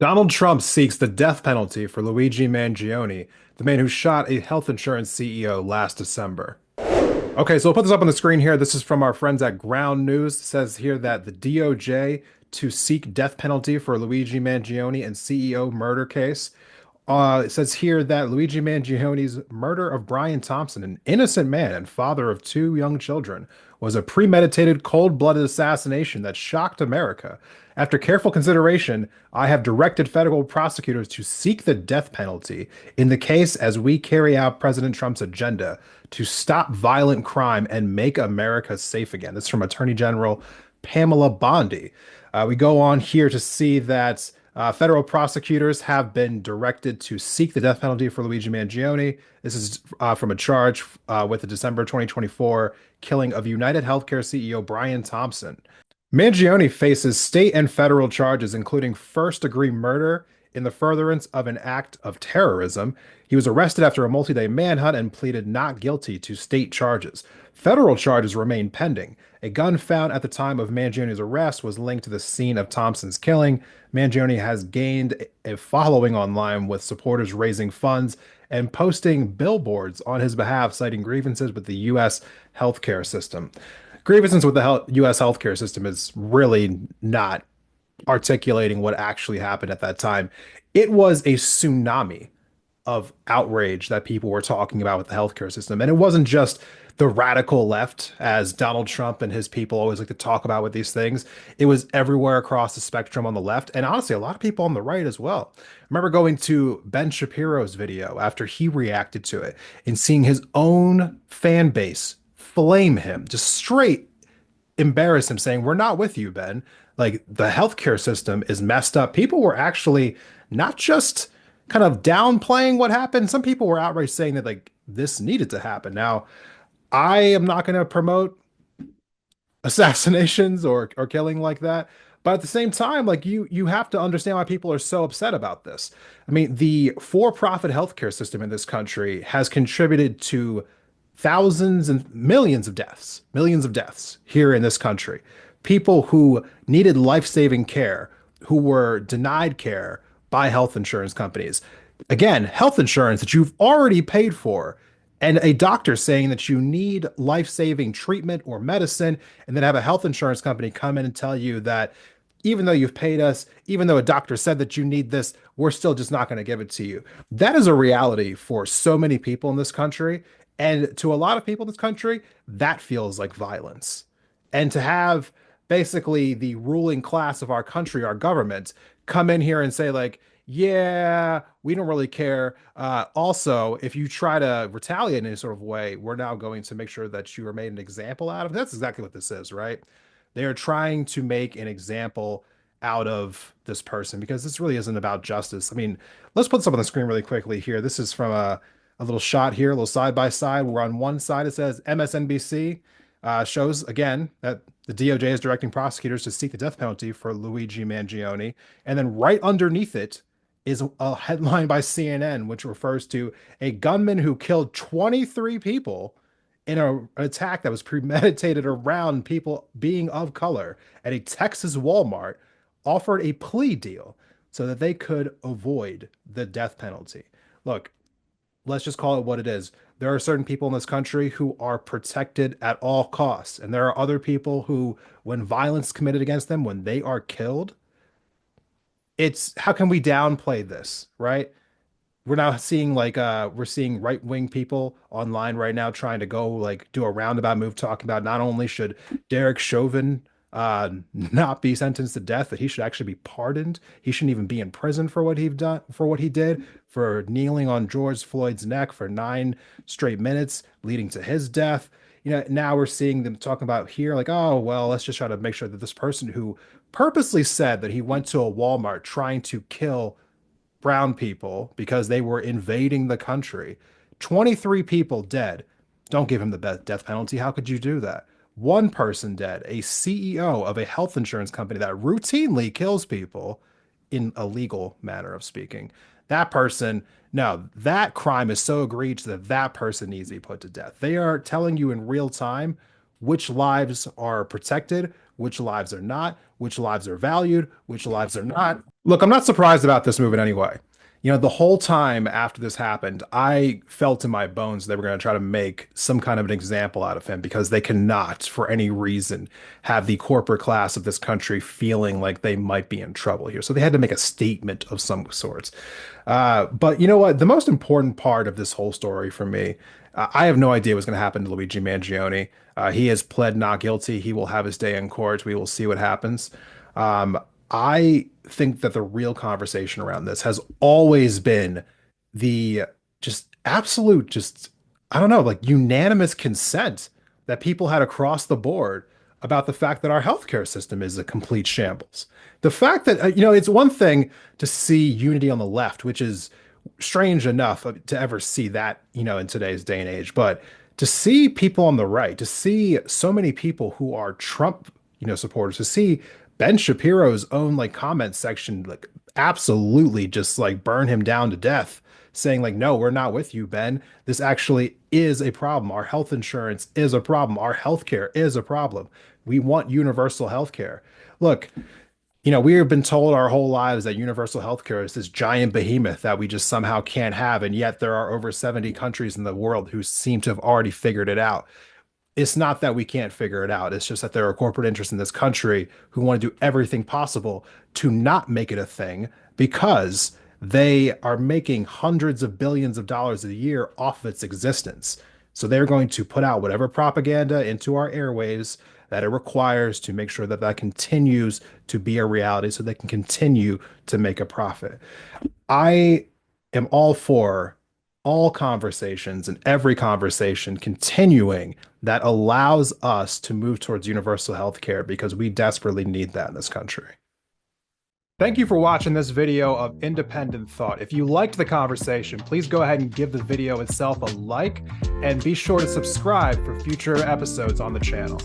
Donald Trump seeks the death penalty for Luigi Mangione, the man who shot a health insurance CEO last December. Okay, so we'll put this up on the screen here. This is from our friends at Ground News. It says here that the DOJ to seek death penalty for Luigi Mangione and CEO murder case. It says here that Luigi Mangione's murder of Brian Thompson, an innocent man and father of two young children, was a premeditated, cold-blooded assassination that shocked America. After careful consideration, I have directed federal prosecutors to seek the death penalty in the case as we carry out President Trump's agenda to stop violent crime and make America safe again. This is from Attorney General Pamela Bondi. We go on here to see that federal prosecutors have been directed to seek the death penalty for Luigi Mangione. This is from a charge with the December 2024 killing of UnitedHealthcare CEO Brian Thompson. Mangione faces state and federal charges, including first-degree murder in the furtherance of an act of terrorism. He was arrested after a multi-day manhunt and pleaded not guilty to state charges. Federal charges remain pending. A gun found at the time of Mangione's arrest was linked to the scene of Thompson's killing. Mangione has gained a following online with supporters raising funds and posting billboards on his behalf, citing grievances with the U.S. healthcare system. Grievances with the U.S. healthcare system is really not articulating what actually happened at that time. It was a tsunami of outrage that people were talking about with the healthcare system. And it wasn't just the radical left, as Donald Trump and his people always like to talk about with these things. It was everywhere across the spectrum on the left, and honestly, a lot of people on the right as well. I remember going to Ben Shapiro's video after he reacted to it and seeing his own fan base flame him, just straight embarrass him, saying, "We're not with you, Ben. Like, the healthcare system is messed up." People were actually not just kind of downplaying what happened. Some people were outright saying that like this needed to happen. Now, I am not going to promote assassinations or killing like that. But at the same time, like you have to understand why people are so upset about this. I mean, the for-profit healthcare system in this country has contributed to thousands and millions of deaths here in this country. People who needed life-saving care, who were denied care by health insurance companies. Again, health insurance that you've already paid for, and a doctor saying that you need life-saving treatment or medicine, and then have a health insurance company come in and tell you that even though you've paid us, even though a doctor said that you need this, we're still just not going to give it to you. That is a reality for so many people in this country. And to a lot of people in this country, that feels like violence. And to have basically the ruling class of our country, our government, come in here and say, like, yeah, we don't really care. Also, if you try to retaliate in any sort of way, we're now going to make sure that you are made an example out of. That's exactly what this is, right? They are trying to make an example out of this person because this really isn't about justice. I mean, let's put some on the screen really quickly here. This is from a little shot here, a little side by side. Where on one side it says MSNBC shows again that the DOJ is directing prosecutors to seek the death penalty for Luigi Mangione. And then right underneath it is a headline by CNN, which refers to a gunman who killed 23 people in an attack that was premeditated around people being of color at a Texas Walmart, offered a plea deal so that they could avoid the death penalty. Look, let's just call it what it is. There are certain people in this country who are protected at all costs. And there are other people who, when violence is committed against them, when they are killed, it's how can we downplay this, right? We're now seeing we're seeing right-wing people online right now trying to go like do a roundabout move talking about not only should Derek Chauvin not be sentenced to death, that he should actually be pardoned. He shouldn't even be in prison for what he've done, for what he did, for kneeling on George Floyd's neck for 9 straight minutes, leading to his death. You know, now we're seeing them talking about here, like, oh, well, let's just try to make sure that this person who purposely said that he went to a Walmart trying to kill brown people because they were invading the country. 23 people dead. Don't give him the death penalty. How could you do that? One person dead, a CEO of a health insurance company that routinely kills people in a legal manner of speaking. That person, no, that crime is so egregious that that person needs to be put to death. They are telling you in real time which lives are protected, which lives are not, which lives are valued, which lives are not. Look, I'm not surprised about this move in any way. The whole time after this happened, I felt in my bones they were going to try to make some kind of an example out of him because they cannot, for any reason, have the corporate class of this country feeling like they might be in trouble here. So they had to make a statement of some sorts. But you know what? The most important part of this whole story for me, I have no idea what's going to happen to Luigi Mangione. He has pled not guilty. He will have his day in court. We will see what happens. Um, I think that the real conversation around this has always been the just absolute, just, I don't know, like unanimous consent that people had across the board about the fact that our healthcare system is a complete shambles. The fact that, it's one thing to see unity on the left, which is strange enough to ever see that, in today's day and age, but to see people on the right, to see so many people who are Trump, supporters, to see Ben Shapiro's own like comment section, like absolutely just like burn him down to death, saying like, no, we're not with you, Ben. This actually is a problem. Our health insurance is a problem. Our healthcare is a problem. We want universal healthcare. Look, we have been told our whole lives that universal healthcare is this giant behemoth that we just somehow can't have. And yet there are over 70 countries in the world who seem to have already figured it out. It's not that we can't figure it out. It's just that there are corporate interests in this country who want to do everything possible to not make it a thing because they are making hundreds of billions of dollars a year off of its existence. So they're going to put out whatever propaganda into our airwaves that it requires to make sure that that continues to be a reality so they can continue to make a profit. I am all for all conversations and every conversation continuing that allows us to move towards universal health care because we desperately need that in this country. Thank you for watching this video of Independent Thought. If you liked the conversation, please go ahead and give the video itself a like and be sure to subscribe for future episodes on the channel.